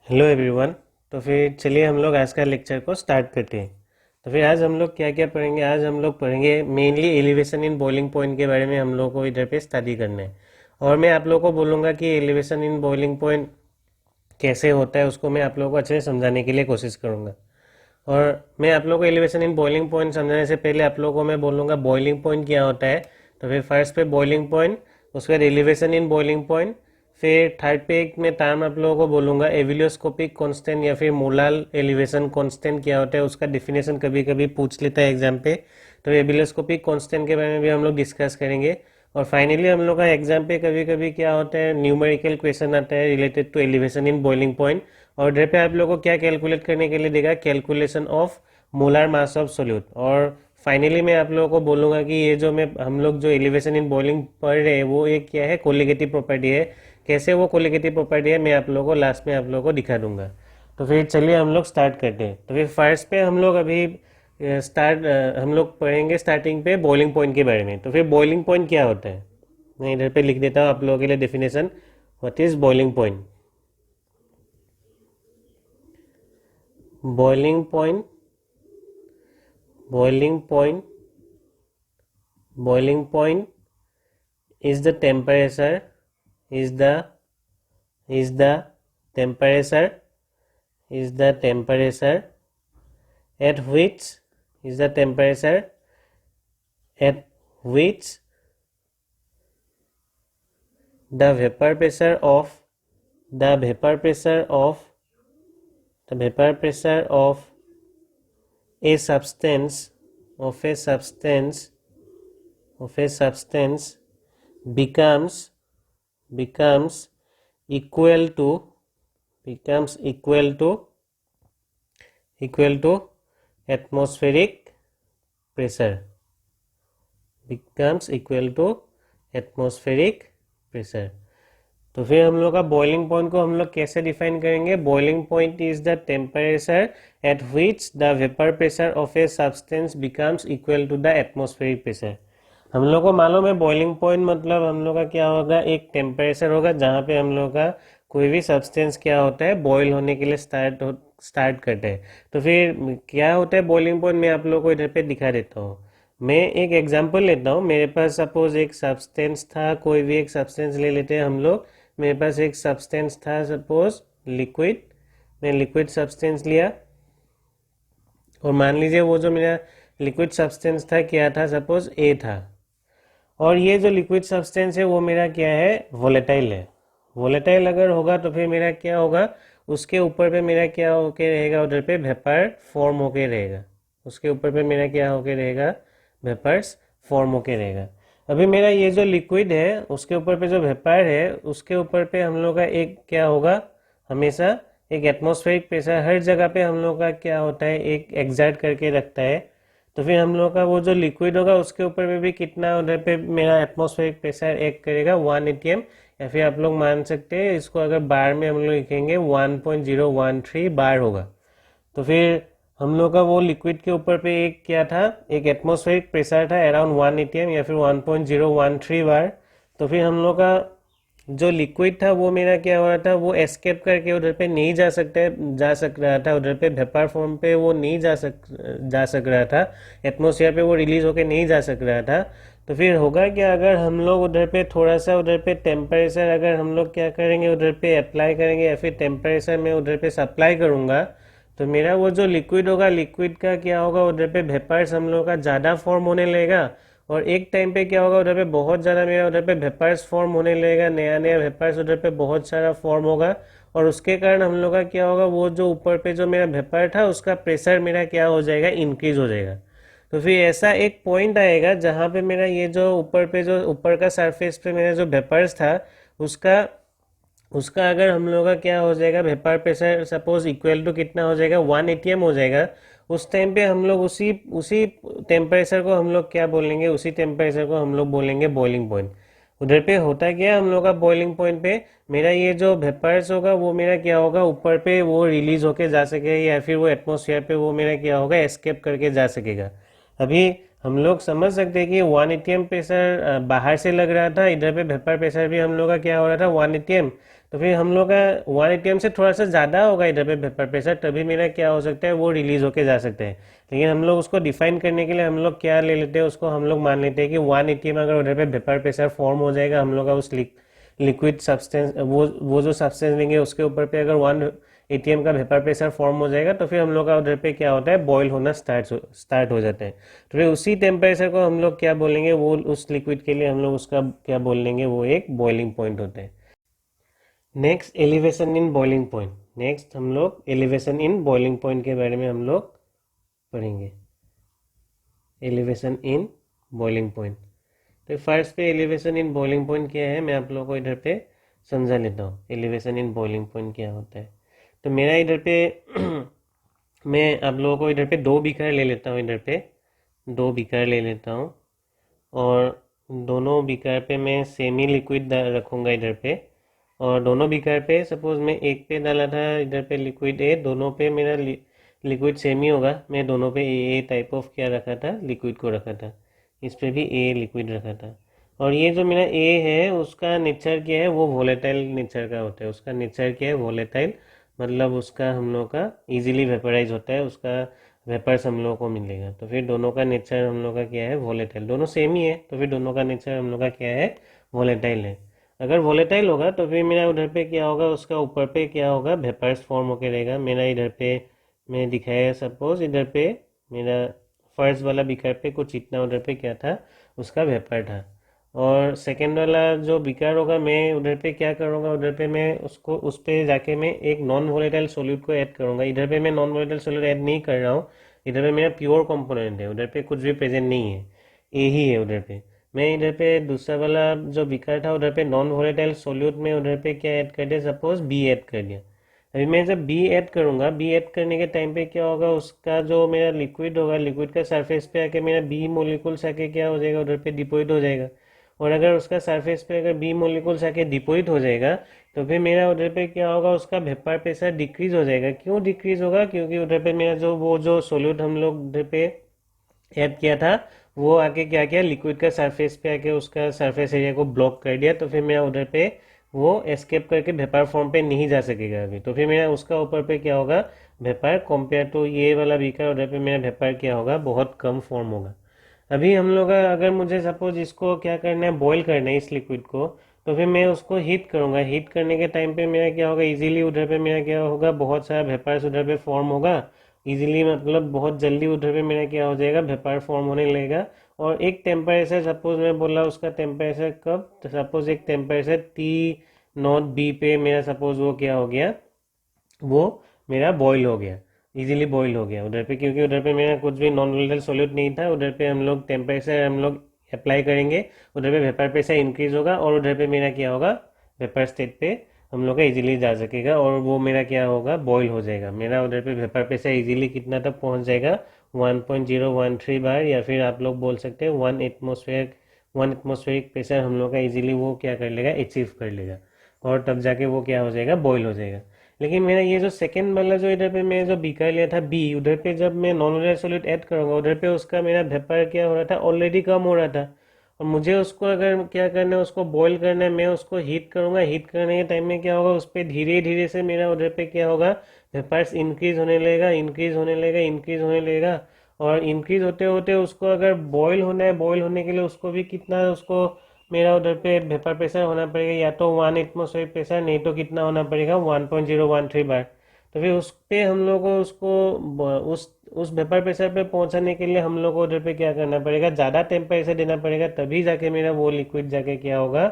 Hello everyone. तो फिर चलिए हम लोग आज का लेक्चर को स्टार्ट करते हैं। तो फिर आज हम लोग क्या क्या पढ़ेंगे, आज हम लोग पढ़ेंगे mainly elevation in boiling point के बारे में हम लोग को इधर पे स्टडी करना है। और मैं आप लोगों को बोलूँगा कि एलिवेशन इन बॉइलिंग पॉइंट कैसे होता है उसको मैं आप लोगों को अच्छे से समझाने के लिए कोशिश करूँगा। और मैं आप लोगों को एलिवेशन इन बॉइलिंग पॉइंट समझाने से पहले आप लोगों को मैं बोलूँगा बॉइलिंग पॉइंट क्या होता है। तो फिर फर्स्ट पे बॉइलिंग पॉइंट, उसके बाद एलिवेशन इन बॉइलिंग पॉइंट, फिर थर्ड पे एक मैं टर्म आप लोगों को बोलूँगा एविलियोस्कोपिक कांस्टेंट या फिर मोलार एलिवेशन कांस्टेंट क्या होता है उसका डिफिनेशन कभी कभी पूछ लेता है एग्जाम पे। तो एविलियोस्कोपिक कांस्टेंट के बारे में भी हम लोग डिस्कस करेंगे। और फाइनली हम लोग का एग्जाम पे कभी कभी क्या होता है न्यूमेरिकल क्वेश्चन आता है related to elevation in boiling point. और इधर पे आप लोगों को क्या कैलकुलेट करने के लिए देगा, calculation of molar mass of solute. और फाइनली मैं आप लोगों को बोलूँगा कि ये जो मैं हम लोग जो एलिवेशन इन बॉइलिंग पढ़ रहे हैं वो एक क्या है, कोलिगेटिव प्रॉपर्टी है। कैसे वो कोलिगेटिव प्रॉपर्टी है मैं आप लोगों को लास्ट में आप लोगों को दिखा दूंगा। तो फिर चलिए हम लोग स्टार्ट करते हैं। तो फिर फर्स्ट पे हम लोग अभी हम लोग पढ़ेंगे स्टार्टिंग पे बॉइलिंग पॉइंट के बारे में। तो फिर बॉइलिंग पॉइंट क्या होता है मैं इधर पे लिख देता हूँ आप लोगों के लिए definition. What is boiling point? boiling point boiling point boiling point is the temperature is the temperature is the temperature at which is the temperature at which the vapor pressure of the vapor pressure of the vapor pressure of a substance of a substance of a substance becomes becomes equal to becomes equal to atmospheric pressure becomes equal to atmospheric pressure। तो फिर हम लोग का boiling point को हम लोग कैसे define करेंगे? Boiling point is the temperature at which the vapour pressure of a substance becomes equal to the atmospheric pressure. हम लोग को मालूम है बॉइलिंग पॉइंट मतलब हम लोग का क्या होगा, एक टेम्परेचर होगा जहाँ पे हम लोग का कोई भी सब्सटेंस क्या होता है बॉयल होने के लिए स्टार्ट करते हैं। तो फिर क्या होता है बॉइलिंग पॉइंट मैं आप लोग को इधर पे दिखा देता हूँ। मैं एक एग्जांपल लेता हूँ। मेरे पास सपोज एक सब्सटेंस था, कोई भी एक सब्सटेंस ले लेते हैं हम लोग। मेरे पास एक सब्सटेंस था सपोज लिक्विड। मैं लिक्विड सब्सटेंस लिया और मान लीजिए वो जो मेरा लिक्विड सब्सटेंस था क्या था, सपोज ए था। और ये जो लिक्विड सब्सटेंस है वो मेरा क्या है, वोलेटाइल है। वोलेटाइल अगर होगा तो फिर मेरा क्या होगा, उसके ऊपर पे मेरा क्या होके रहेगा, उधर पे वेपर फॉर्म होके रहेगा। उसके ऊपर पे मेरा क्या होके रहेगा, वेपर्स फॉर्म होके रहेगा। अभी मेरा ये जो लिक्विड है उसके ऊपर पे जो वेपर है उसके ऊपर पे हम लोग का एक क्या होगा, हमेशा एक एटमॉस्फेरिक प्रेशर हर जगह पे हम लोग का क्या होता है, एक एग्जर्ट करके रखता है। तो फिर हम लोग का वो जो लिक्विड होगा उसके ऊपर पे भी कितना उधर पे मेरा एटमॉस्फेरिक प्रेशर एक करेगा 1 atm। या फिर आप लोग मान सकते हैं इसको अगर बार में हम लोग लिखेंगे 1.013 बार होगा। तो फिर हम लोग का वो लिक्विड के ऊपर पे एक क्या था, एक एटमॉस्फेरिक प्रेशर था अराउंड 1 atm या फिर 1.013 बार। तो फिर हम लोग का जो लिक्विड था वो मेरा क्या हो रहा था, वो एस्केप करके उधर पे नहीं जा सक रहा था। उधर पे वेपर फॉर्म पे वो नहीं जा सक रहा था। एटमॉस्फेयर पे वो रिलीज होके नहीं जा सक रहा था। तो फिर होगा क्या, अगर हम लोग उधर पे थोड़ा सा उधर पे टेम्परेचर अगर हम लोग क्या करेंगे उधर पे अप्लाई करेंगे या फिर टेम्परेचर में उधर पे सप्लाई करूँगा, तो मेरा वो जो लिक्विड होगा लिक्विड का क्या होगा, उधर पे वेपर्स हम लोग का ज़्यादा फॉर्म होने लगेगा। और एक टाइम पे क्या होगा, उधर पे बहुत ज़्यादा मेरा उधर पे वेपर्स फॉर्म होने लगेगा, नया नया वेपर्स उधर पे बहुत सारा फॉर्म होगा। और उसके कारण हम लोग का क्या होगा, वो जो ऊपर पे जो मेरा वेपर था उसका प्रेशर मेरा क्या हो जाएगा, इंक्रीज हो जाएगा। तो फिर ऐसा एक पॉइंट आएगा जहाँ पे मेरा ये जो ऊपर पे जो ऊपर का सरफेस पे मेरा जो वेपर्स था उसका उसका अगर हम लोग का क्या हो जाएगा, vapour pressure suppose equal to कितना हो जाएगा, 1 atm हो जाएगा। उस टाइम पे हम लोग उसी उसी टेम्परेचर को हम लोग क्या बोलेंगे, उसी टेम्परेचर को हम लोग बोलेंगे बॉइलिंग पॉइंट। उधर पे होता क्या है हम लोग का बॉइलिंग पॉइंट पे, मेरा ये जो वेपर्स होगा वो मेरा क्या होगा, ऊपर पे वो रिलीज होके जा सकेगा या फिर वो एटमॉस्फेयर पे वो मेरा क्या होगा, एस्केप करके जा सकेगा। अभी हम लोग समझ सकते हैं कि 1 atm प्रेशर बाहर से लग रहा था, इधर पे वेपर प्रेशर भी हम लोग का क्या हो रहा था, 1 atm। तो फिर हम लोग का 1 atm से थोड़ा सा ज़्यादा होगा इधर पे वेपर प्रेशर, तभी मेरा क्या हो सकता है वो रिलीज होके जा सकते हैं। लेकिन हम लोग उसको डिफाइन करने के लिए हम लोग क्या ले लेते हैं, उसको हम लोग मान लेते हैं कि 1 atm अगर उधर पे वेपर प्रेशर फॉर्म हो जाएगा, हम लोग का उस लिक्विड सब्सटेंस वो जो सब्सटेंस लेंगे उसके ऊपर पे अगर 1 atm का वेपर प्रेशर फॉर्म हो जाएगा, तो फिर हम लोग का उधर पे क्या होता है बॉयल होना स्टार्ट हो जाता है। तो फिर उसी टेम्परेचर को हम लोग क्या बोलेंगे, वो उस लिक्विड के लिए हम लोग उसका क्या बोल लेंगे, वो एक बॉइलिंग पॉइंट होता है। Next elevation in boiling point. Next हम लोग एलिवेशन इन बॉइलिंग पॉइंट के बारे में हम लोग पढ़ेंगे। एलिवेशन इन बॉइलिंग पॉइंट, तो फर्स्ट पे एलिवेशन इन बॉइलिंग पॉइंट क्या है मैं आप लोगों को इधर पे समझा लेता हूँ। एलिवेशन इन बॉइलिंग पॉइंट क्या होता है, तो मेरा इधर पे मैं आप लोगों को इधर पे 2 बीकर ले लेता हूँ, इधर पे 2 बीकर ले लेता हूँ, और दोनों बीकर पे मैं सेमी लिक्विड रखूँगा इधर पे। और दोनों बीकर पे सपोज मैं एक पे डाला था इधर पे लिक्विड ए, दोनों पे मेरा लिक्विड सेम ही होगा, मैं दोनों पे ए टाइप ऑफ क्या रखा था, लिक्विड को रखा था। इस पे भी ए लिक्विड रखा था। और ये जो मेरा ए है उसका नेचर क्या है, वो वोलेटाइल नेचर का होता है। उसका नेचर क्या है, वोलेटाइल, मतलब उसका हम लोग का इजीली वेपराइज होता है, उसका वेपर्स हम लोग को मिलेगा। तो फिर दोनों का नेचर हम लोग का क्या है, वोलेटाइल। दोनों सेम ही है, तो फिर दोनों का नेचर हम लोग का क्या है, वोलेटाइल है। अगर वोलेटाइल होगा तो फिर मेरा उधर पे क्या होगा, उसका ऊपर पे क्या होगा, वेपर्स फॉर्म होके रहेगा। मेरा इधर पे मैं दिखाया सपोज इधर पे मेरा फर्स्ट वाला बीकर पे कुछ इतना उधर पे क्या था, उसका वेपर था। और सेकेंड वाला जो बीकर होगा मैं उधर पे क्या करूँगा, उधर पे मैं उसको उस पे जाके मैं एक नॉन वोलेटाइल सोल्यूट को ऐड करूँगा। इधर पे मैं नॉन वोलेटाइल सोल्यूट ऐड नहीं कर रहा हूँ, इधर पे मेरा प्योर कंपोनेंट है, उधर पे कुछ भी प्रेजेंट नहीं है, ए ही है उधर पे। मैं इधर पे दूसरा वाला जो बीकर था उधर पे नॉन वोलेटाइल सोल्यूट में उधर पे क्या ऐड कर दिया, सपोज बी ऐड कर दिया। अभी मैं जब बी ऐड करूँगा, बी ऐड करने के टाइम पे क्या होगा, उसका जो मेरा लिक्विड होगा, लिक्विड का सरफेस पे आके मेरा बी मोलिकुल्स आके क्या हो जाएगा, उधर पे डिपोजिट हो जाएगा। और अगर उसका सरफेस पे अगर बी मोलिकुल्स आके डिपोजिट हो जाएगा, तो फिर मेरा उधर पे क्या होगा, उसका वेपर प्रेशर डिक्रीज हो जाएगा। क्यों डिक्रीज होगा, क्योंकि उधर पे मेरा जो सोल्यूट हम लोग उधर पे ऐड किया था, वो आके क्या किया, लिक्विड का सरफेस पे आके उसका सरफेस एरिया को ब्लॉक कर दिया। तो फिर मेरा उधर पे वो एस्केप करके वेपर फॉर्म पे नहीं जा सकेगा अभी। तो फिर मेरा उसका ऊपर पे क्या होगा, वेपर कंपेयर टू ये वाला बीकर, उधर पे मेरा वेपर क्या होगा, बहुत कम फॉर्म होगा। अभी हम लोग अगर मुझे सपोज इसको क्या करना है, बॉईल करना है इस लिक्विड को, तो फिर मैं उसको हीट करूँगा। हीट करने के टाइम पे मेरा क्या होगा, इजीली उधर पे मेरा क्या होगा, बहुत सारा वेपर्स उधर पे फॉर्म होगा इजीली, मतलब बहुत जल्दी उधर पे मेरा क्या हो जाएगा, वेपर फॉर्म होने लगेगा। और एक टेम्परेचर सपोज मैं बोला, उसका टेम्परेचर कब, तो सपोज एक टेम्परेचर T0 B पे मेरा सपोज वो क्या हो गया, वो मेरा बॉईल हो गया, इजीली बॉईल हो गया उधर पे, क्योंकि उधर पे मेरा कुछ भी नॉन वोलेटाइल सॉल्यूट नहीं था। उधर पे हम लोग टेम्परेचर हम लोग अप्लाई करेंगे, उधर पे वेपर प्रेशर इंक्रीज होगा, और उधर पे मेरा क्या होगा, वेपर स्टेट पे हम लोग का इजीली जा सकेगा, और वो मेरा क्या होगा, बॉईल हो जाएगा। मेरा उधर पे वेपर प्रेशर इजीली कितना तक पहुंच जाएगा, 1.013 बार, या फिर आप लोग बोल सकते हैं 1 एटमोसफेरिक प्रेशर हम लोग का इजीली वो क्या कर लेगा, अचीव कर लेगा, और तब जाके वो क्या हो जाएगा, बॉईल हो जाएगा। लेकिन मेरा ये जो सेकंड वाला जो इधर पे मैं जो बीकर लिया था बी, उधर पे जब मैं नॉन वोलेटाइल सॉल्यूट ऐड करूँगा, उधर पे उसका मेरा वेपर क्या हो रहा था, ऑलरेडी कम हो रहा था। और मुझे उसको अगर क्या करना है, उसको बॉईल करना है, मैं उसको हीट करूँगा। हीट करने के टाइम में क्या होगा, उस पर धीरे धीरे से मेरा उधर पे क्या होगा, वेपर्स इंक्रीज होने लगेगा, इंक्रीज होने लगेगा, इंक्रीज होने लगेगा। और इंक्रीज होते होते उसको अगर बॉईल होना है, बॉईल होने के लिए उसको भी कितना, उसको मेरा उधर पे वेपर प्रेशर होना पड़ेगा, या तो 1 एटमोसफेरिक प्रेशर, नहीं तो कितना होना पड़ेगा, 1.013 बार। तो फिर उस पे हम लोग को उस वेपर प्रेशर पे पहुंचाने के लिए हम लोग को उधर पे क्या करना पड़ेगा, ज़्यादा टेम्परेचर देना पड़ेगा, तभी जाके मेरा वो लिक्विड जाके क्या होगा,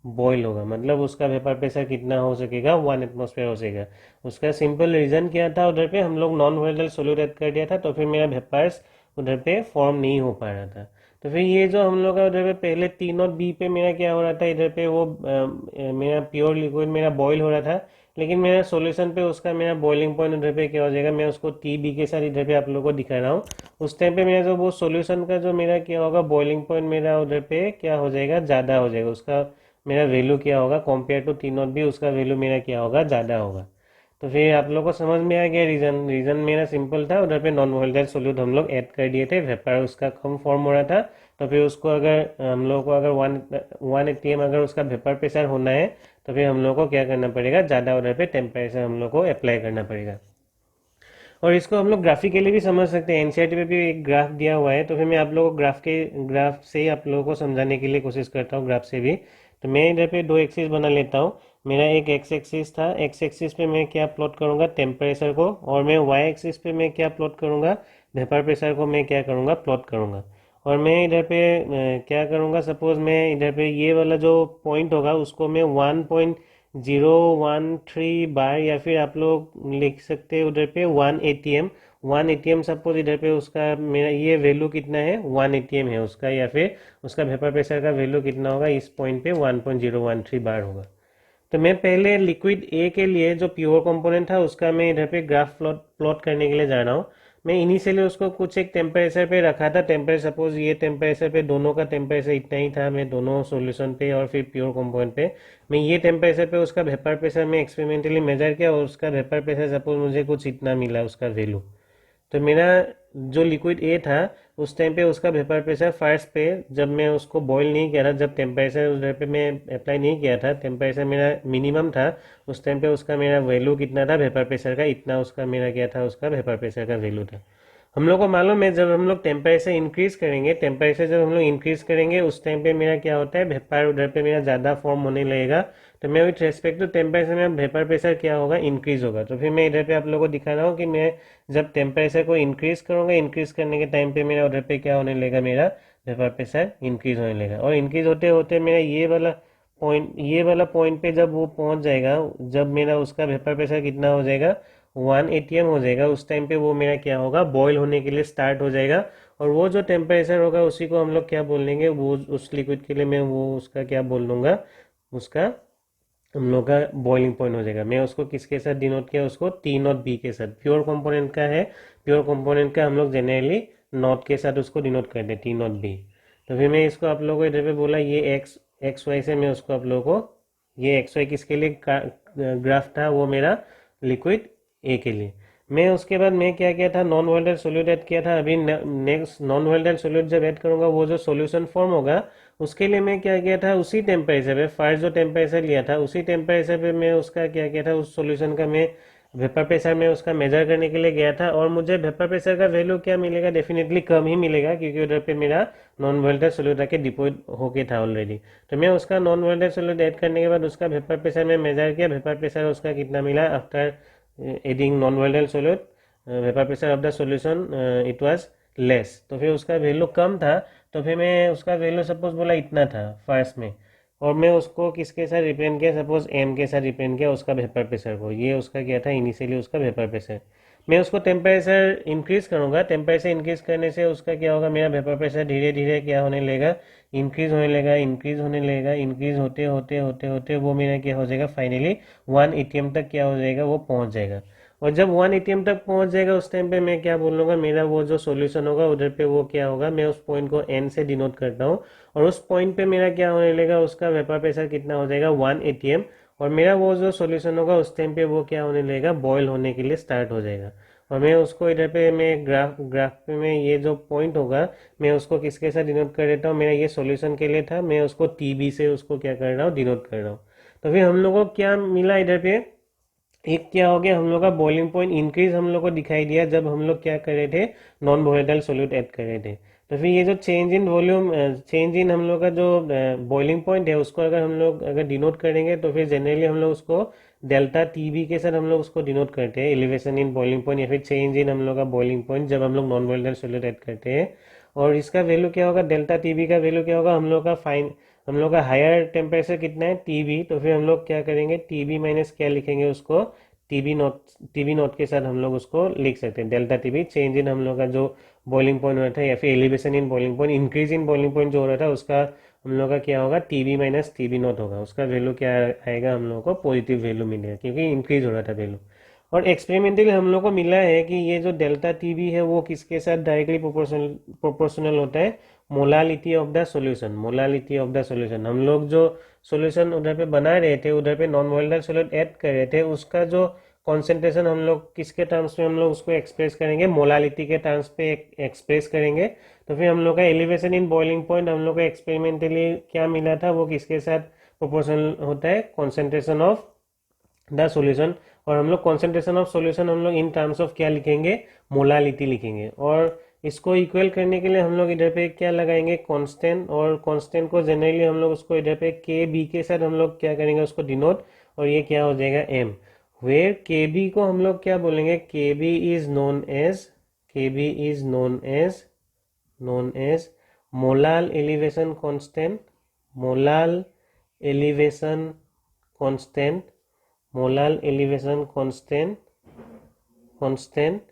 बॉईल होगा। मतलब उसका वेपर प्रेशर कितना हो सकेगा, 1 एटमोसफेयर हो सकेगा। उसका सिंपल रीज़न क्या था, उधर पे हम लोग नॉन वोलेटाइल सोल्यूट ऐड कर दिया था, तो फिर मेरा वेपर्स उधर पे फॉर्म नहीं हो पा रहा था। तो फिर ये जो हम लोग का उधर पे पहले T0 B पे मेरा क्या हो रहा था, इधर पे वो मेरा प्योर लिक्विड मेरा बॉईल हो रहा था। लेकिन मेरा सॉल्यूशन पे उसका मेरा बॉइलिंग पॉइंट उधर पे क्या हो जाएगा, मैं उसको TB के साथ इधर पे आप लोगों को दिखा रहा हूँ। उस टाइम पे मेरा जो वो सॉल्यूशन का जो मेरा क्या होगा, बॉइलिंग पॉइंट मेरा उधर पे क्या हो जाएगा, ज़्यादा हो जाएगा। उसका मेरा वैल्यू क्या होगा, कंपेयर टू T0 B उसका वैल्यू मेरा क्या होगा, ज़्यादा होगा। तो फिर आप लोगों को समझ में आ गया रीज़न। रीज़न मेरा सिंपल था, उधर पे नॉन वोलेटाइल सोल्यूट हम लोग ऐड कर दिए थे, वेपर उसका कम फॉर्म हो रहा था। तो फिर उसको अगर हम लोग को अगर 1 atm अगर उसका वेपर प्रेशर होना है, तो फिर हम लोग को क्या करना पड़ेगा, ज़्यादा उधर पे टेम्परेचर हम लोग को अप्लाई करना पड़ेगा। और इसको हम लोग ग्राफिकली भी समझ सकते हैं, एनसीईआरटी पे भी एक ग्राफ दिया हुआ है, तो फिर मैं आप लोगों को ग्राफ से ही आप लोगों को समझाने के लिए कोशिश करता हूँ, ग्राफ से भी। तो मैं इधर पे दो एक्सिस बना लेता हूँ। मेरा एक एक्स एक्सिस था, एक्स एक्सिस पे मैं क्या प्लॉट करूँगा, टेम्परेचर को, और मैं वाई एक्सिस पे मैं क्या प्लॉट करूँगा, वेपर प्रेशर को मैं क्या करूँगा, प्लॉट करूँगा। और मैं इधर पे क्या करूँगा, सपोज मैं इधर पे ये वाला जो पॉइंट होगा उसको मैं 1.013 बार, या फिर आप लोग लिख सकते हैं उधर पे 1 ATM, 1 ATM सपोज इधर पे उसका मेरा ये वैल्यू कितना है, 1 ATM है उसका, या फिर उसका वेपर प्रेशर का वैल्यू कितना होगा, इस पॉइंट पे 1.013 बार होगा। तो मैं पहले लिक्विड ए के लिए जो प्योर कंपोनेंट था उसका मैं इधर पे ग्राफ प्लॉट करने के लिए जा रहा हूँ। मैं इनिशियली उसको कुछ एक टेम्परेचर पे रखा था, टेम्परेचर सपोज ये टेम्परेचर पे दोनों का टेम्परेचर इतना ही था, मैं दोनों सॉल्यूशन पे और फिर प्योर कंपोनेंट पे मैं ये टेम्परेचर पे उसका वेपर प्रेशर में एक्सपेरिमेंटली मेजर किया, और उसका वेपर प्रेशर सपोज मुझे कुछ इतना मिला उसका वैल्यू। तो मेरा जो लिक्विड ए था उस टाइम पे उसका वेपर प्रेशर फर्स्ट पे, जब मैं उसको बॉईल नहीं किया था, जब टेम्परेचर उधर पे मैं अप्लाई नहीं किया था, टेम्परेचर मेरा मिनिमम था उस टाइम पे, उसका मेरा वैल्यू कितना था वेपर प्रेशर का, इतना उसका मेरा क्या था, उसका वेपर प्रेशर का वैल्यू था। हम लोग को मालूम है जब हम लोग टेम्परेचर इंक्रीज करेंगे, टेम्परेचर जब हम लोग इंक्रीज करेंगे उस टाइम पे मेरा क्या होता है, वेपर उधर पे मेरा ज़्यादा फॉर्म होने लगेगा। तो मैं विथ रेस्पेक्ट टू टेम्परेचर में वेपर प्रेशर क्या होगा, इंक्रीज होगा। तो फिर मैं इधर पे आप लोगों को दिखा रहा हूँ कि मैं जब टेम्परेचर को इंक्रीज करूँगा, इंक्रीज करने के टाइम पे मेरा उधर पे क्या होने लगेगा, मेरा वेपर प्रेशर इंक्रीज होने लगेगा। और इंक्रीज होते होते मेरा ये वाला पॉइंट पे जब वो पहुंच जाएगा, जब मेरा उसका वेपर प्रेशर कितना हो जाएगा, 1 ATM हो जाएगा, उस टाइम पे वो मेरा क्या होगा, बॉयल होने के लिए स्टार्ट हो जाएगा। और वो जो टेम्परेचर होगा उसी को हम लोग क्या बोल देंगे, वो उस लिक्विड के लिए मैं वो उसका क्या बोल दूंगा, उसका हम लोग का बॉइलिंग पॉइंट हो जाएगा। मैं उसको किसके साथ डिनोट किया, उसको T0B के साथ, प्योर कंपोनेंट का है, प्योर कंपोनेंट का हम लोग जनरली नॉट के साथ उसको डिनोट करते हैं, T0B। तो फिर मैं इसको आप लोगों को इधर पे बोला, ये एक्स वाई से मैं उसको आप लोगों को, ये एक्स वाई किसके लिए ग्राफ था, वो मेरा लिक्विड ए के लिए। मैं उसके बाद मैं क्या किया था, नॉन वोलेटाइल सोल्यूट ऐड किया था। अभी नेक्स्ट नॉन वोलेटाइल सोल्यूट जब ऐड करूंगा, वो जो सॉल्यूशन फॉर्म होगा उसके लिए मैं क्या किया था, उसी टेम्परेचर पे फर्स्ट जो टेम्परेचर लिया था उसी टेम्परेचर पे मैं उसका क्या किया था, उस सॉल्यूशन का मैं वेपर प्रेशर में उसका मेजर करने के लिए गया था। और मुझे वेपर प्रेशर का वैल्यू क्या मिलेगा, डेफिनेटली कम ही मिलेगा, क्योंकि उधर पे मेरा नॉन वोलेटाइल सोल्यूट आके डिपोज होके था ऑलरेडी। तो मैं उसका नॉन वोलेटाइल सोल्यूट ऐड करने के बाद उसका वेपर प्रेशर में मेजर किया, वेपर प्रेशर उसका कितना मिला after adding non volatile solute, vapour pressure of the solution it was less, तो फिर उसका वैल्यू कम था। तो फिर मैं उसका वैल्यू सपोज बोला इतना था फर्स्ट में, और मैं उसको किसके साथ रिप्रेजेंट किया, सपोज एम के साथ रिप्रेजेंट किया उसका वेपर प्रेशर को। ये उसका क्या था, इनिशियली उसका वेपर प्रेशर। मैं उसको टेम्परेचर इंक्रीज करूंगा, टेम्परेचर इंक्रीज करने से उसका क्या होगा, मेरा वेपर प्रेशर धीरे धीरे क्या होने लगेगा, इंक्रीज होने लगेगा, इंक्रीज होने लगेगा, इंक्रीज होते होते होते होते वो मेरा क्या हो जाएगा, फाइनली 1 ATM तक क्या हो जाएगा, वो पहुंच जाएगा। और जब 1 ATM तक पहुंच जाएगा उस टाइम पे मैं क्या बोलूँगा, मेरा वो जो सॉल्यूशन होगा उधर पे वो क्या होगा, मैं उस पॉइंट को एन से डिनोट करता हूँ। और उस पॉइंट पे मेरा क्या होने लगेगा, उसका वेपर प्रेशर कितना हो जाएगा, 1 ATM। और मेरा वो जो सॉल्यूशन होगा उस टाइम पे वो क्या होने लगेगा, बॉयल होने के लिए स्टार्ट हो जाएगा। और मैं उसको इधर पे मैं ग्राफ पे में ये जो पॉइंट होगा मैं उसको किसके साथ डिनोट कर देता हूँ, मेरा ये सॉल्यूशन के लिए था, मैं उसको TB से उसको क्या कर रहा हूँ, डिनोट कर रहा हूँ। तो फिर हम लोग को क्या मिला इधर पे, एक क्या हो गया, हम लोग का बॉइलिंग पॉइंट इंक्रीज हम लोग को दिखाई दिया जब हम लोग क्या कर रहे थे, नॉन वोलेटाइल सोल्यूट ऐड कर रहे थे। तो फिर ये जो change in volume, change in हम लोग का जो बॉइलिंग पॉइंट है उसको अगर हम लोग अगर डिनोट करेंगे तो फिर जनरली हम लोग उसको डेल्टा TB के साथ हम लोग उसको डिनोट करते हैं, एलिवेशन इन बॉइलिंग पॉइंट या फिर चेंज इन हम लोग का बॉइलिंग पॉइंट जब हम लोग नॉन वोलेटाइल सोल्यूट ऐड करते हैं। और इसका वैल्यू क्या होगा, डेल्टा TB का वैल्यू क्या होगा, हम लोग का हायर टेम्परेचर कितना है, TB। तो फिर हम लोग क्या करेंगे, TB माइनस क्या लिखेंगे उसको, टीबी नॉट के साथ हम लोग उसको लिख सकते हैं, डेल्टा TB चेंज इन हम लोग का जो बॉइलिंग पॉइंट हो रहा था, या फिर elevation in boiling point, increase in boiling point जो हो रहा था उसका हम लोग का क्या होगा, TB माइनस TB0 होगा। उसका वैल्यू क्या आएगा, हम लोग को पॉजिटिव वैल्यू मिलेगा, क्योंकि इंक्रीज हो रहा था वैल्यू। और एक्सपेरिमेंटली हम लोग को मिला है कि ये जो डेल्टा TB है वो किसके साथ डायरेक्टली प्रोपोर्शनल होता है, molality of the solution, molality of the solution. हम लोग जो सॉल्यूशन उधर पे बना रहे थे, उधर पे नॉन वोलेटाइल सॉल्यूट ऐड कर रहे थे, उसका जो कॉन्सेंट्रेशन हम लोग किसके टर्म्स में हम लोग उसको एक्सप्रेस करेंगे, मोलालिटी के टर्म्स पे एक्सप्रेस करेंगे। तो फिर हम लोग का एलिवेशन इन बॉइलिंग पॉइंट हम लोग का एक्सपेरिमेंटली क्या मिला था, वो किसके साथ प्रोपोर्शनल होता है कॉन्सेंट्रेशन ऑफ द सॉल्यूशन। और हम लोग कॉन्सेंट्रेशन ऑफ सॉल्यूशन हम लोग इन टर्म्स ऑफ क्या लिखेंगे, मोलालिटी लिखेंगे। और इसको इक्वल करने के लिए हम लोग इधर पे क्या लगाएंगे, कांस्टेंट। और कांस्टेंट को जनरली हम लोग उसको इधर पे के बी के साथ हम लोग क्या करेंगे, उसको डिनोट। और ये क्या हो जाएगा, एम। वेयर के बी को हम लोग क्या बोलेंगे, K B is known as, K B is known as molal elevation constant, molal elevation constant, molal elevation constant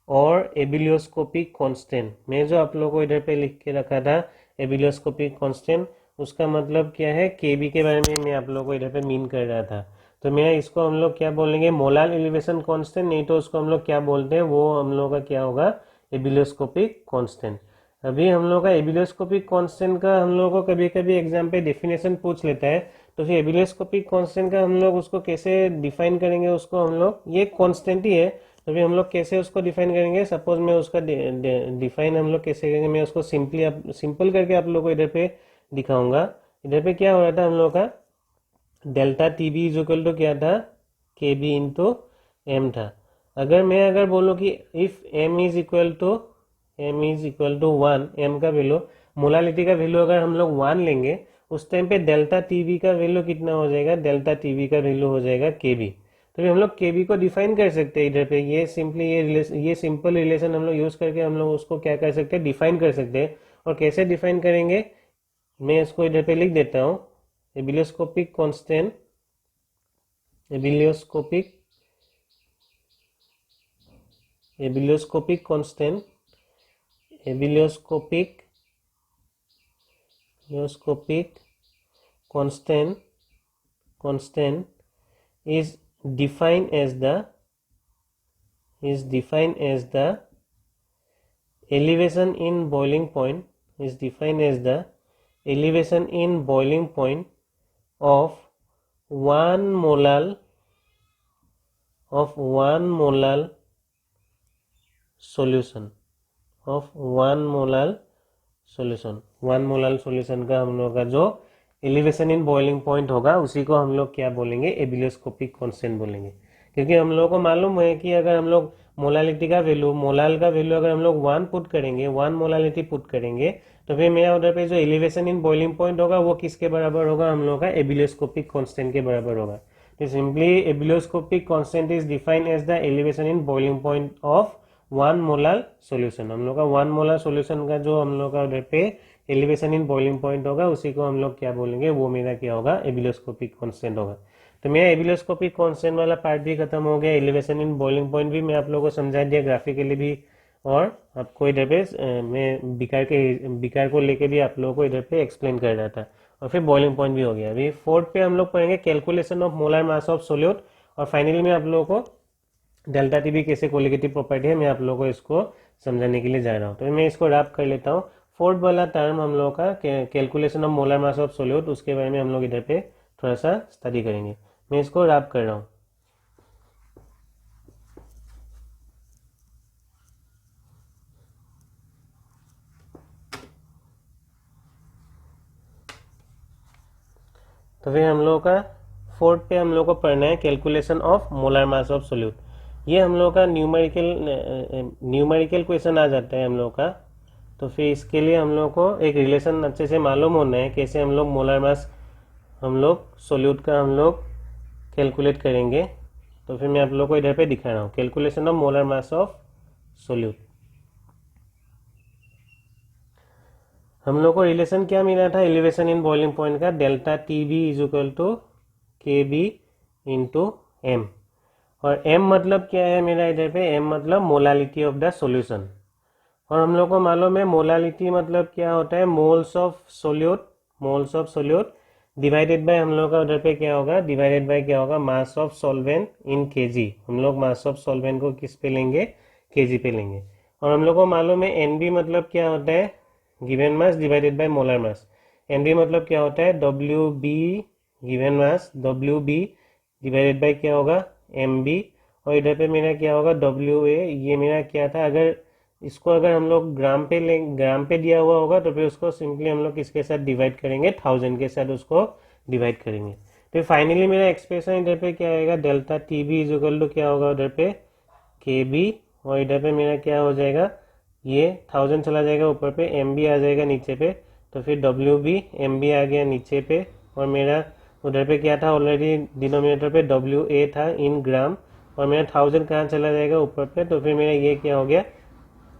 और एबिलियोस्कोपिक कांस्टेंट। मैं जो आप लोगों को इधर पे लिख के रखा था एबिलियोस्कोपिक कांस्टेंट, उसका मतलब क्या है, केबी के बारे में मैं आप लोगों को इधर पे मीन कर रहा था। तो मैं इसको हम लोग क्या बोलेंगे, मोलाल एलिवेशन कांस्टेंट, नहीं तो उसको हम लोग क्या बोलते हैं, वो हम लोग का क्या होगा, एबिलियोस्कोपिक कांस्टेंट। अभी हम लोग का एबिलियोस्कोपिक कांस्टेंट का हम लोग को कभी कभी एग्जाम पे डेफिनेशन पूछ लेता है। तो फिर एबिलियोस्कोपिक कांस्टेंट का हम लोग उसको कैसे डिफाइन करेंगे, उसको हम लोग, ये कांस्टेंट ही है, तो फिर हम लोग कैसे उसको डिफाइन करेंगे। सपोज मैं उसका डिफाइन हम लोग कैसे करेंगे, मैं उसको सिंपल करके आप लोग को इधर पे दिखाऊंगा। इधर पे क्या हो रहा था हम लोग का, delta T B is equal to क्या था, के बी इंटू एम था। अगर बोलूँ कि if m is equal to one, m का वैल्यू, मोलालिटी का वैल्यू अगर हम लोग 1 लेंगे, उस टाइम पे डेल्टा टीवी का वैल्यू कितना हो जाएगा, डेल्टा टीवी का वैल्यू हो जाएगा केबी। तो हम लोग केबी को डिफाइन कर सकते हैं इधर पे, ये सिंपली ये सिंपल रिलेशन हम लोग यूज करके हम लोग उसको क्या कर सकते हैं, डिफाइन कर सकते हैं। और कैसे डिफाइन करेंगे, मैं इसको इधर पे लिख देता हूँ, ebullioscopic constant, ebullioscopic constant, ebullioscopic constant is defined as the elevation in boiling point, is defined as the elevation in boiling point of 1 molal solution, of 1 molar solution. 1 molar solution का हम लोग का जो एलिवेशन इन बॉइलिंग पॉइंट होगा, उसी को हम लोग क्या बोलेंगे, एबिलियोस्कोपिक कांस्टेंट बोलेंगे। क्योंकि हम लोग को मालूम है कि अगर हम लोग मोलालिटी का वैल्यू, मोलाल का वैल्यू अगर हम लोग 1 पुट करेंगे, 1 मोलालिटी पुट करेंगे, तो फिर मेरा उधर पे जो एलिवेशन इन बॉइलिंग पॉइंट होगा वो किसके बराबर होगा, हम लोग का एबिलियोस्कोपिक कांस्टेंट के बराबर होगा। तो simply ebullioscopic constant is defined as the elevation in boiling point of 1 molar solution. हम लोग का 1 मोलर सॉल्यूशन का जो हम लोग का उधर पे एलिवेशन इन बॉइलिंग पॉइंट होगा, उसी को हम लोग क्या बोलेंगे, वो मेरा क्या होगा, एबिलियोस्कोपिक कांस्टेंट होगा। तो मेरा एबिलियोस्कोपिक कांस्टेंट वाला पार्ट भी खत्म हो गया। एलिवेशन इन बॉइलिंग पॉइंट भी मैं आप लोगों को समझा दिया ग्राफिकली भी, और आपको इधर पे मैं बिकार को लेके भी आप लोगों को इधर पे एक्सप्लेन कर रहा था। और फिर बॉइलिंग पॉइंट भी हो गया। अभी 4th पे हम लोग पढ़ेंगे calculation of molar mass of solute. और फाइनली मैं आप लोगों को डेल्टा टी भी कैसे कोलिगेटिव प्रॉपर्टी है, मैं आप लोगों को इसको समझाने के लिए जा रहा हूँ। तो मैं इसको रैप कर लेता हूँ। 4th वाला टर्म हम लोग का calculation of molar mass of solute, उसके बारे में हम लोग इधर पे थोड़ा सा स्टडी करेंगे। मैं इसको रैप कर रहा हूँ। तो फिर हम लोग का 4th पे हम लोग को पढ़ना है calculation of molar mass of solute. ये हम लोग का न्यूमेरिकल क्वेश्चन आ जाता है हम लोग का। तो फिर इसके लिए हम लोग को एक रिलेशन अच्छे से मालूम होना है, कैसे हम लोग मोलर मास हम लोग सोल्यूट का हम लोग कैलकुलेट करेंगे। तो फिर मैं आप लोग को इधर पे दिखा रहा हूँ calculation of molar mass of solute. हम लोग को रिलेशन क्या मिला था, एलिवेशन इन बॉइलिंग पॉइंट का, delta T B is equal to K B into m. और m मतलब क्या है मेरा इधर पे, m मतलब मोलालिटी ऑफ द सॉल्यूशन। और हम लोग को मालूम है मोलालिटी मतलब क्या होता है, moles of solute divided by, हम लोग का उधर पे क्या होगा, डिवाइडेड बाय क्या होगा, mass of solvent in KG. हम लोग मास ऑफ सॉल्वेंट को किस पे लेंगे, केजी पे लेंगे। और हम लोग को मालूम है एनबी मतलब क्या होता है, given mass divided by molar mass. NB मतलब क्या होता है, W B given mass, W B divided by क्या होगा, एम बी। और इधर पे मेरा क्या होगा, डब्ल्यू ए। ये मेरा क्या था, अगर इसको अगर हम लोग ग्राम पे दिया हुआ होगा, तो फिर उसको सिंपली हम लोग किसके साथ डिवाइड करेंगे, 1000 के साथ उसको डिवाइड करेंगे। तो फाइनली मेरा एक्सप्रेशन इधर पे क्या आएगा, delta T B is equal to क्या होगा उधर पे के बी, और इधर पे मेरा क्या हो जाएगा, ये 1000 चला जाएगा ऊपर पे, एम बी आ जाएगा नीचे पे, तो फिर डब्ल्यू बी एम बी आ गया नीचे पे, और मेरा उधर पे क्या था ऑलरेडी डिनोमिनेटर पे डब्ल्यू ए था इन ग्राम, और मेरा 1000 कहाँ चला जाएगा ऊपर पे, तो फिर मेरा ये क्या हो गया,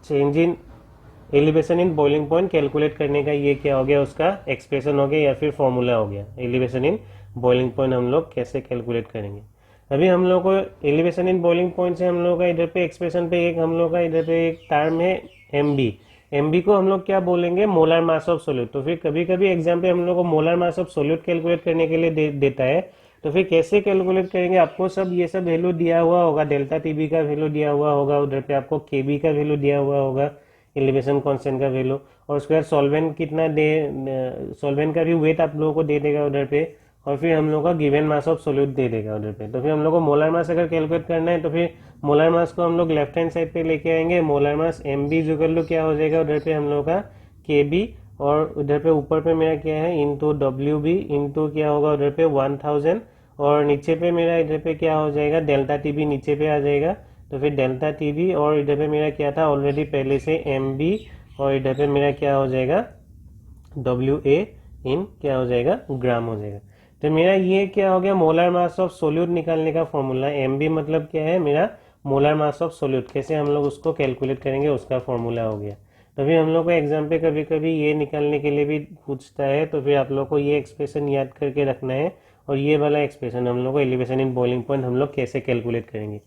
change in elevation in boiling point calculate करने का ये क्या हो गया, उसका एक्सप्रेशन हो गया या फिर फॉर्मूला हो गया। एलिवेशन इन बॉइलिंग पॉइंट हम लोग कैसे कैलकुलेट करेंगे। अभी हम लोग को एलिवेशन इन बॉइलिंग पॉइंट से हम लोग का इधर पे एक्सप्रेशन पे एक हम लोग का इधर पे एक टर्म है एम बी को हम लोग क्या बोलेंगे, मोलर मास ऑफ सोल्यूट। तो फिर कभी कभी एग्जाम पे हम लोग को molar mass of solute calculate करने के लिए देता है, तो फिर कैसे कैलकुलेट करेंगे, आपको सब ये सब वैल्यू दिया हुआ होगा, डेल्टा टीबी का वैल्यू दिया हुआ होगा, उधर पे आपको केबी का वैल्यू दिया हुआ होगा, एलिवेशन कांस्टेंट का वैल्यू, और उसके बाद सॉल्वेंट कितना सॉल्वेंट का भी वेट आप लोगों को दे देगा उधर पे, और फिर हम लोग का गिवन मास ऑफ सोल्यूट दे देगा उधर पे। तो फिर हम लोग को मोलर मास अगर कैलकुलेट करना है तो फिर मोलर मास को हम लोग लेफ्ट हैंड साइड पे लेके आएंगे, molar mass M B equal to क्या हो जाएगा उधर पे हम लोग का के बी, और उधर पे ऊपर पे मेरा क्या है इंटू डब्ल्यू बी इंटू क्या होगा उधर पे 1000, और नीचे पे मेरा इधर पे क्या हो जाएगा, डेल्टा टी बी नीचे पे आ जाएगा, तो फिर डेल्टा टी बी, और इधर पे मेरा क्या था ऑलरेडी पहले से एम बी, और इधर पे मेरा क्या हो जाएगा डब्ल्यू ए इन क्या हो जाएगा ग्राम हो जाएगा। तो मेरा ये क्या हो गया, मोलर मास ऑफ सोल्यूट निकालने का फॉर्मूला। एम बी मतलब क्या है, मेरा मोलर मास ऑफ सोल्यूट, कैसे हम लोग उसको कैलकुलेट करेंगे उसका फॉर्मूला हो गया। तो फिर हम लोग को एग्जाम पे कभी कभी ये निकालने के लिए भी पूछता है, तो फिर आप लोग को ये एक्सप्रेशन याद करके रखना है, और ये वाला एक्सप्रेशन हम लोग को एलिवेशन इन बॉइलिंग पॉइंट हम लोग कैसे कैलकुलेट करेंगे।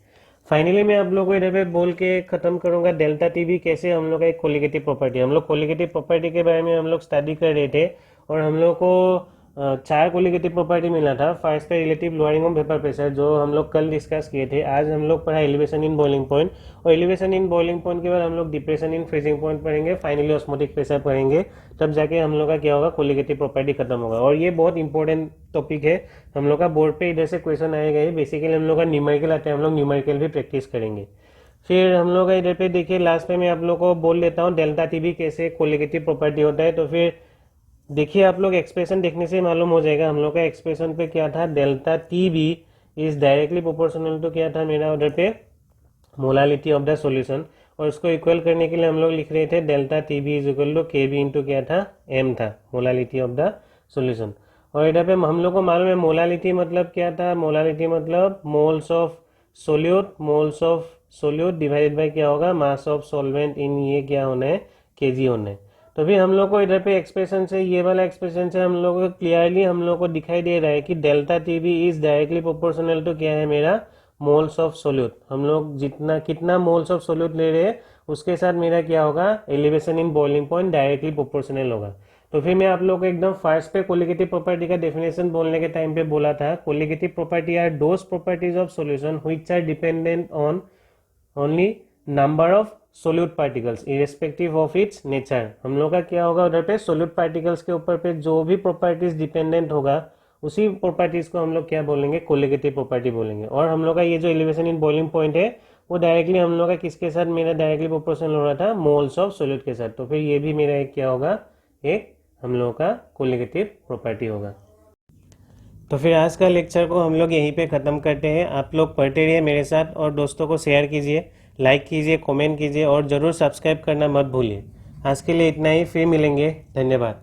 फाइनली मैं आप लोग को इधर पे बोल के खत्म करूंगा, डेल्टा टी बी कैसे हम लोग का एक कोलिगेटिव प्रॉपर्टी, हम लोग कोलिगेटिव प्रॉपर्टी के बारे में हम लोग स्टडी कर रहे थे, और हम लोग को 4 कोलिगेटिव प्रॉपर्टी मिला था। फर्स्ट है relative lowering of vapour pressure, जो हम लोग कल डिस्कस किए थे। आज हम लोग पढ़ा एलिवेशन इन बॉइलिंग पॉइंट, और एलिवेशन इन बॉइलिंग पॉइंट के बाद हम लोग डिप्रेशन इन फ्रीजिंग पॉइंट पढ़ेंगे, फाइनली ऑस्मोटिक प्रेशर पढ़ेंगे, तब जाके हम लोग का क्या होगा, कोलिगेटिव प्रॉपर्टी खत्म होगा। और ये बहुत इंपॉर्टेंट टॉपिक है, हम लोग का बोर्ड पे इधर से क्वेश्चन आएगा ही। बेसिकली हम लोग का न्यूमेरिकल आते हैं, हम लोग न्यूमेरिकल भी प्रैक्टिस करेंगे। फिर हम लोग का इधर पे देखिए लास्ट में मैं आप लोग को बोल लेता हूँ डेल्टा टी बी कैसे कोलिगेटिव प्रॉपर्टी होता है। तो फिर देखिए आप लोग एक्सप्रेशन देखने से मालूम हो जाएगा, हम लोग का एक्सप्रेशन पे क्या था, delta T B is directly proportional to क्या था मेरा उधर पे मोलालिटी ऑफ द सॉल्यूशन, और उसको इक्वल करने के लिए हम लोग लिख रहे थे delta T B is equal to K B into क्या था, एम था, मोलालिटी ऑफ द सॉल्यूशन। और इधर पे हम लोग को मालूम है मोलालिटी मतलब क्या था, मोलालिटी मतलब moles of solute divided by क्या होगा, मास ऑफ सॉल्वेंट इन ये क्या होना है, केजी होना है। तो फिर हम लोग को इधर पे एक्सप्रेशन से, ये वाला एक्सप्रेशन से हम लोग को क्लियरली हम लोग को दिखाई दे रहा है कि delta T B is directly proportional to क्या है मेरा, मोल्स ऑफ सोल्यूट। हम लोग जितना कितना मोल्स ऑफ सोल्यूट ले रहे हैं उसके साथ मेरा क्या होगा, elevation in boiling point directly proportional होगा। तो फिर मैं आप लोग को एकदम फर्स्ट पे कोलिगेटिव प्रॉपर्टी का डेफिनेशन बोलने के टाइम पे बोला था, colligative property are those properties of solution which are dependent on only number of solute particles irrespective of its nature. हम लोग का क्या होगा उधर पे, सोल्यूट पार्टिकल्स के ऊपर पे जो भी प्रॉपर्टीज डिपेंडेंट होगा उसी प्रॉपर्टीज को हम लोग क्या बोलेंगे, कोलिगेटिव प्रॉपर्टी बोलेंगे। और हम लोग का ये जो एलिवेशन इन बॉइलिंग पॉइंट है वो डायरेक्टली हम लोग का किसके साथ मेरा डायरेक्टली प्रोपोर्शनल हो रहा था, मोल्स ऑफ सोल्यूट के साथ। तो फिर ये भी मेरा एक क्या होगा, एक हम लोग का कोलिगेटिव प्रॉपर्टी होगा। तो फिर आज का लेक्चर को हम लोग यहीं पे ख़त्म करते हैं। आप लोग पढ़ते रहिए मेरे साथ, और दोस्तों को शेयर कीजिए, लाइक कीजिए, कमेंट कीजिए, और ज़रूर सब्सक्राइब करना मत भूलिए। आज के लिए इतना ही, फिर मिलेंगे, धन्यवाद।